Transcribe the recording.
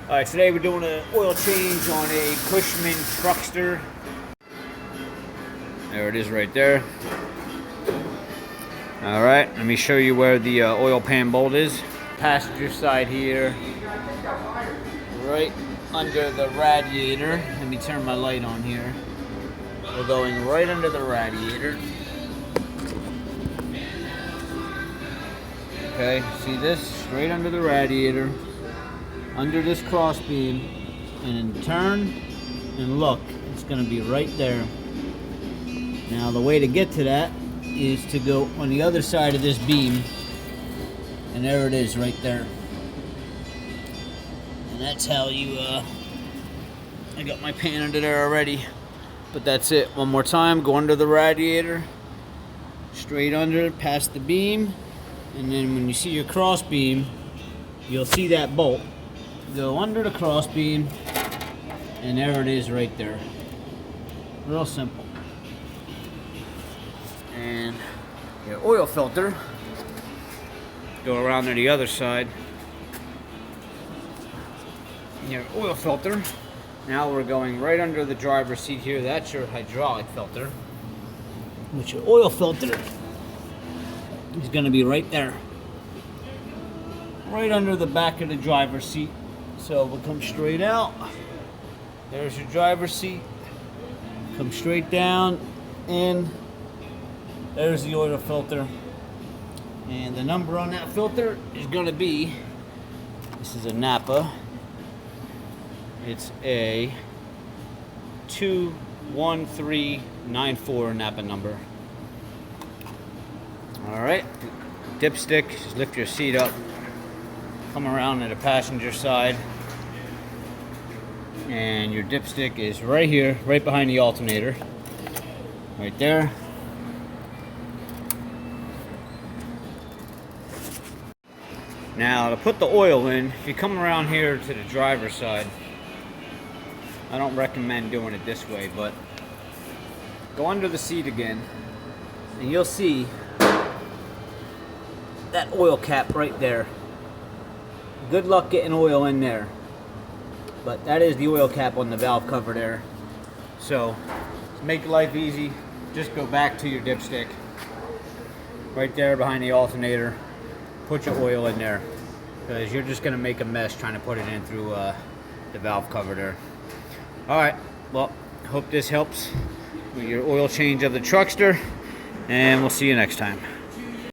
Alright, today we're doing an oil change on a Cushman Truckster. There it is right there. Alright, let me show you where the oil pan bolt is. Passenger side here. Right under the radiator. Let me turn my light on here. We're going right under the radiator. Okay, see this? Straight under the radiator. Under this cross beam, and then turn and look, it's going to be right there. Now the way to get to that is to go on the other side of this beam, and there it is right there. And that's how you I got my pan under there already, but that's it. One more time, go under the radiator, straight under, past the beam, and then when you see your cross beam, you'll see that bolt. Go under the cross beam, and there it is right there. Real simple. And your oil filter, go around to the other side. Your oil filter, now we're going right under the driver's seat here. That's your hydraulic filter. Which your oil filter is going to be right there. Right under the back of the driver's seat. So we'll come straight out. There's your driver's seat. Come straight down, and there's the oil filter. And the number on that filter is going to be, this is a Napa. It's a 21394 Napa number. All right, dipstick. Just lift your seat up. Come around to the passenger side. And your dipstick is right here, right behind the alternator. Right there. Now to put the oil in, if you come around here to the driver's side, I don't recommend doing it this way, but go under the seat again, and you'll see that oil cap right there. Good luck getting oil in there. But that is the oil cap on the valve cover there. So, to make life easy, just go back to your dipstick. Right there behind the alternator. Put your oil in there. Because you're just going to make a mess trying to put it in through the valve cover there. Alright, well, hope this helps with your oil change of the Truckster. And we'll see you next time.